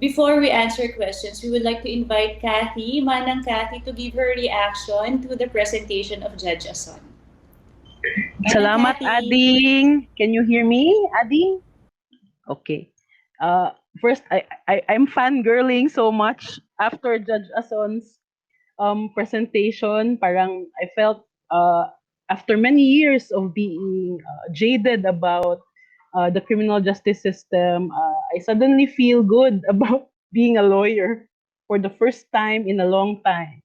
Before we answer questions, we would like to invite Kathy, Manang Kathy, to give her reaction to the presentation of Judge Ason. Manang Salamat, Kathy. Ading. Can you hear me, Ading? Okay. First, I'm fangirling so much after Judge Ason's presentation. Parang I felt after many years of being jaded about the criminal justice system, I suddenly feel good about being a lawyer for the first time in a long time.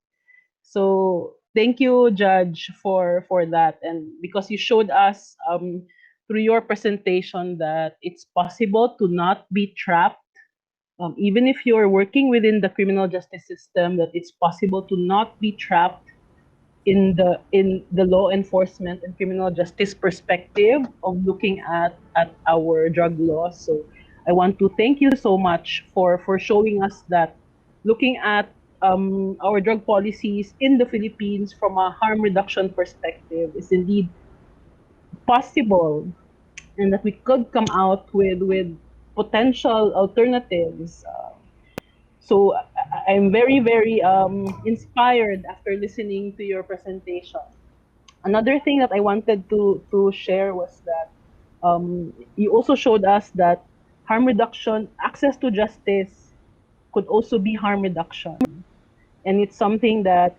So thank you, Judge, for that, and because you showed us through your presentation that it's possible to not be trapped, even if you're working within the criminal justice system, that it's possible to not be trapped in the law enforcement and criminal justice perspective of looking at our drug laws. So I want to thank you so much for showing us that looking at our drug policies in the Philippines from a harm reduction perspective is indeed possible, and that we could come out with potential alternatives. So I'm very, very inspired after listening to your presentation. Another thing that I wanted to share was that you also showed us that harm reduction, access to justice, could also be harm reduction, and it's something that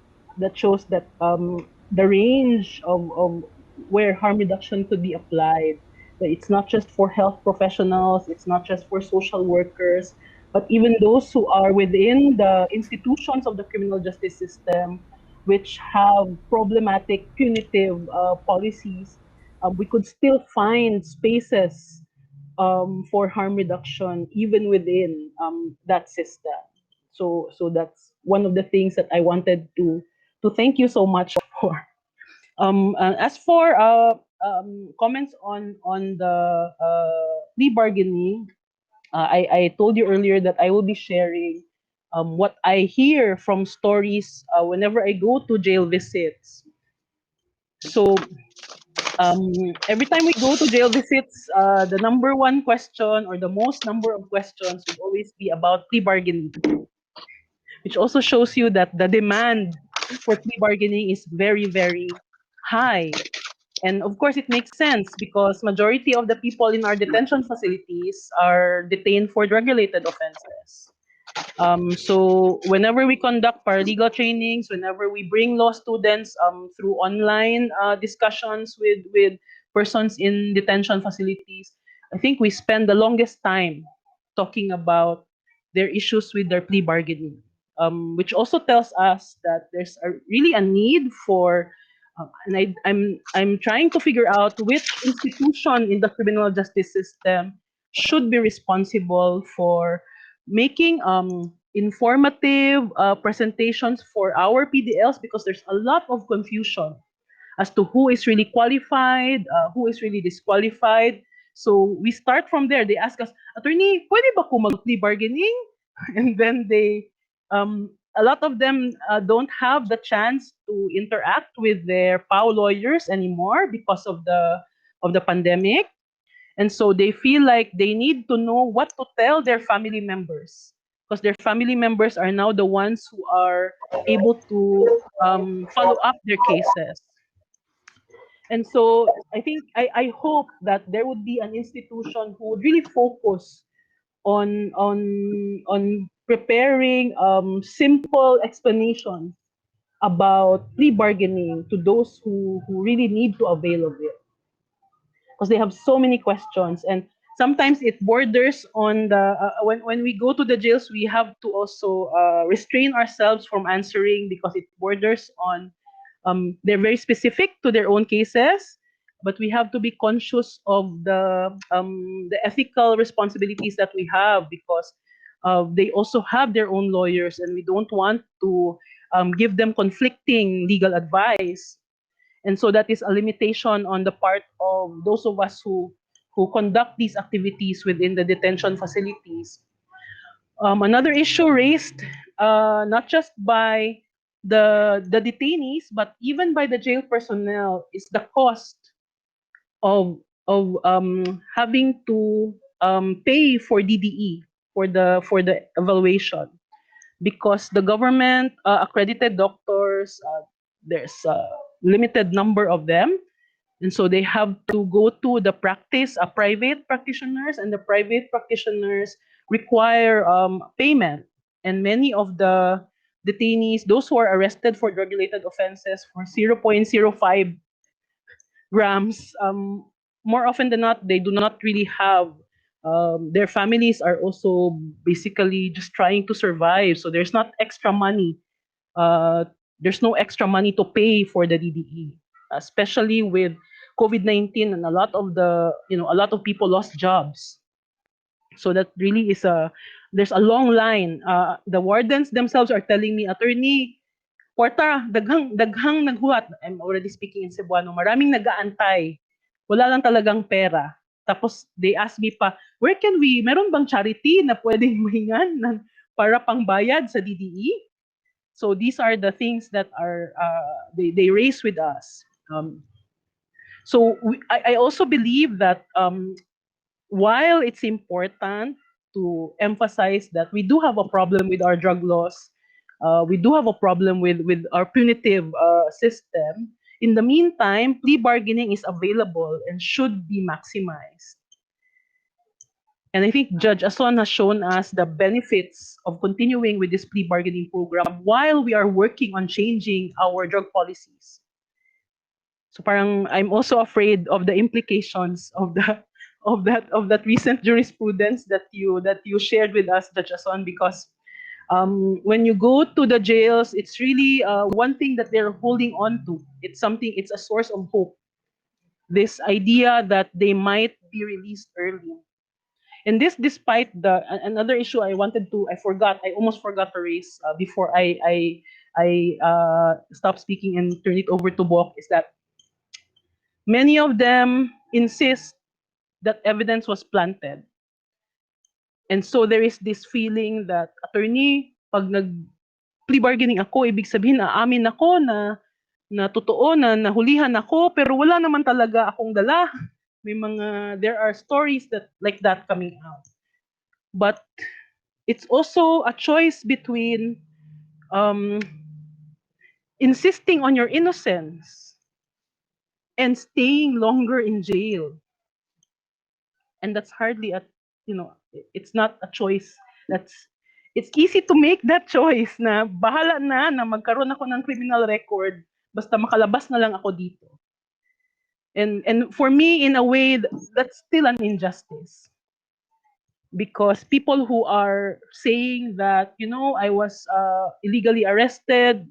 shows that the range of where harm reduction could be applied. That it's not just for health professionals, it's not just for social workers, but even those who are within the institutions of the criminal justice system, which have problematic punitive policies, we could still find spaces for harm reduction even within that system. So that's one of the things that I wanted to thank you so much for. As for comments on the plea bargaining, I told you earlier that I will be sharing what I hear from stories whenever I go to jail visits. So every time we go to jail visits, the number one question or the most number of questions would always be about plea bargaining, which also shows you that the demand for plea bargaining is very, very high. And of course, it makes sense because majority of the people in our detention facilities are detained for drug-related offenses. So whenever we conduct paralegal trainings, whenever we bring law students through online discussions with persons in detention facilities, I think we spend the longest time talking about their issues with their plea bargaining, which also tells us that there's really a need for, and I'm trying to figure out which institution in the criminal justice system should be responsible for making informative presentations for our PDLs, because there's a lot of confusion as to who is really qualified, who is really disqualified. So we start from there. They ask us, Attorney, pwede ba ko mag-plea bargaining? And then a lot of them don't have the chance to interact with their POW lawyers anymore because of the pandemic. And so they feel like they need to know what to tell their family members, because their family members are now the ones who are able to follow up their cases. And so I hope that there would be an institution who would really focus on preparing simple explanations about plea bargaining to those who really need to avail of it, because they have so many questions, and sometimes it borders on the when we go to the jails, we have to also restrain ourselves from answering because it borders on they're very specific to their own cases, but we have to be conscious of the ethical responsibilities that we have, because they also have their own lawyers, and we don't want to give them conflicting legal advice. And so that is a limitation on the part of those of us who conduct these activities within the detention facilities. Another issue raised not just by the detainees, but even by the jail personnel, is the cost of having to pay for DDE for the evaluation, because the government accredited doctors, there's a limited number of them, and so they have to go to the practice private practitioners, and the private practitioners require payment. And many of the detainees, those who are arrested for drug-related offenses for 0.05 grams, more often than not, they do not really have. Their families are also basically just trying to survive, so there's not extra money. Uh, there's no extra money to pay for the DDE, especially with COVID-19, and a lot of people lost jobs. So that really is there's a long line. The wardens themselves are telling me, attorney, Kwarta, daghang naghuhat. I'm already speaking in Cebuano. Maraming nag-aantay. Wala lang talagang pera. Tapos they ask me pa, meron bang charity na pwedeng mahingan para pangbayad sa DDE? So these are the things that are they raise with us. I also believe that while it's important to emphasize that we do have a problem with our drug laws, we do have a problem with our punitive system. In the meantime, plea bargaining is available and should be maximized. And I think Judge Ason has shown us the benefits of continuing with this plea bargaining program while we are working on changing our drug policies. So parang I'm also afraid of the implications of that recent jurisprudence that you shared with us, Judge Ason, because when you go to the jails, it's really one thing that they're holding on to. It's a source of hope. This idea that they might be released early. And this, despite another issue I almost forgot to raise before I stop speaking and turn it over to Bok, is that many of them insist that evidence was planted. And so there is this feeling that, attorney, pag plea bargaining ako, ibig sabihin aamin ako na totoo na nahulihan ako, pero wala naman talaga akong dala. There are stories like that coming out. But it's also a choice between insisting on your innocence and staying longer in jail. And that's hardly it's not a choice it's easy to make that choice na bahala na magkaroon ako ng criminal record basta makalabas na lang ako dito. And for me, in a way, that's still an injustice. Because people who are saying that, I was illegally arrested,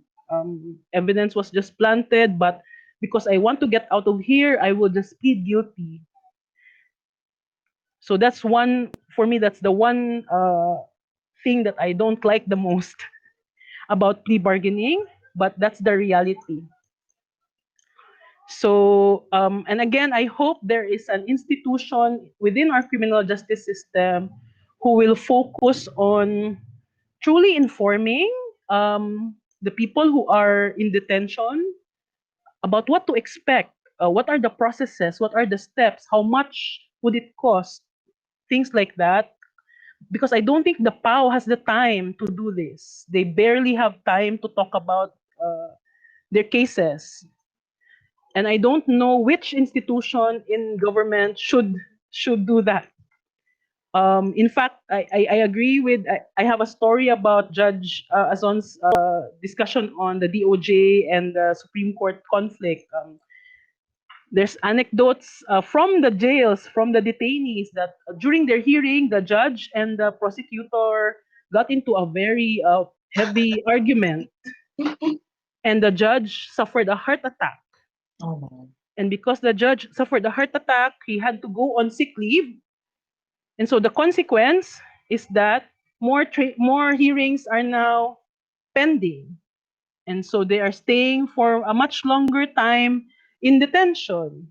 evidence was just planted, but because I want to get out of here, I will just plead guilty. So that's the one thing that I don't like the most about plea bargaining, but that's the reality. So, and again, I hope there is an institution within our criminal justice system who will focus on truly informing the people who are in detention about what to expect, what are the processes, what are the steps, how much would it cost, things like that. Because I don't think the PAO has the time to do this. They barely have time to talk about their cases. And I don't know which institution in government should do that. In fact, I agree with, I have a story about Judge Azon's discussion on the DOJ and the Supreme Court conflict. There's anecdotes from the jails, from the detainees, that during their hearing, the judge and the prosecutor got into a very heavy argument. And the judge suffered a heart attack. Oh. And because the judge suffered a heart attack, he had to go on sick leave. And so the consequence is that more hearings are now pending. And so they are staying for a much longer time in detention.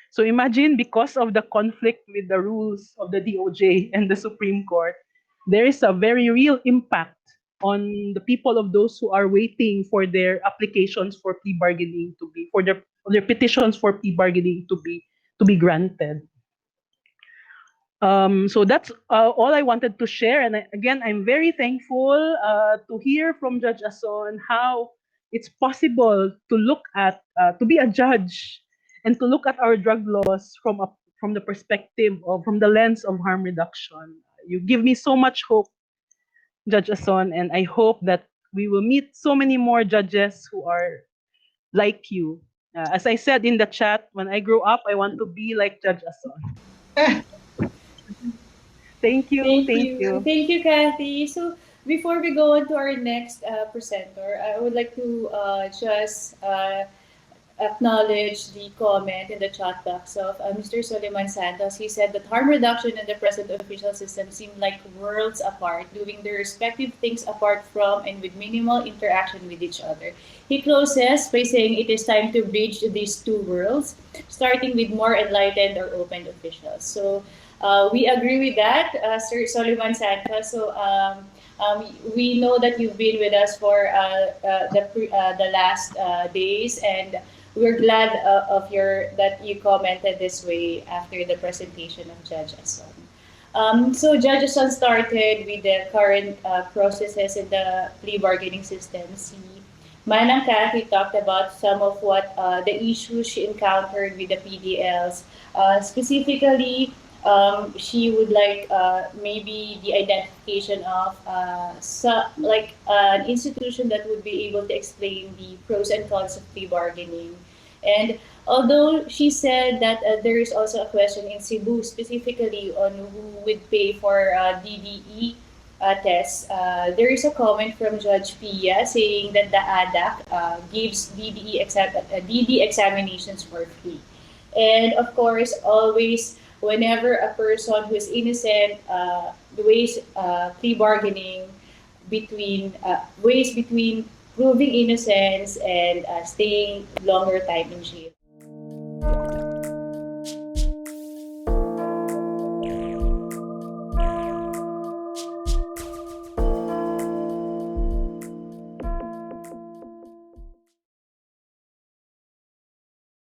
So imagine, because of the conflict with the rules of the DOJ and the Supreme Court, there is a very real impact on the people of those who are waiting for their applications for plea bargaining for their petitions for plea bargaining to be granted. So that's all I wanted to share. And again, I'm very thankful to hear from Judge Ason how it's possible to look at, to be a judge and to look at our drug laws from the perspective of, from the lens of harm reduction. You give me so much hope, Judge Ason, and I hope that we will meet so many more judges who are like you. As I said in the chat, when I grow up, I want to be like Judge Ason. Thank you. Thank Thank you. you. Thank you, Kathy. So before we go on to our next presenter, I would like to just acknowledge the comment in the chat box of Mr. Soliman Santos. He said that harm reduction and the present official system seem like worlds apart, doing their respective things apart from and with minimal interaction with each other. He closes by saying it is time to bridge these two worlds, starting with more enlightened or open officials. So we agree with that, Sir Soliman Santos. So we know that you've been with us for the last days, and we're glad of your that you commented this way after the presentation of Judge Ason. So Judge Ason started with the current processes in the plea bargaining system. Manang Kathy talked about some of what the issues she encountered with the PDLs. Specifically, she would like maybe the identification of an institution that would be able to explain the pros and cons of plea bargaining. And although she said that there is also a question in Cebu specifically on who would pay for DDE tests, there is a comment from Judge Pia saying that the ADAC gives DD examinations for free. And of course, always, whenever a person who is innocent weighs plea bargaining weighs between proving innocence and staying longer time in jail.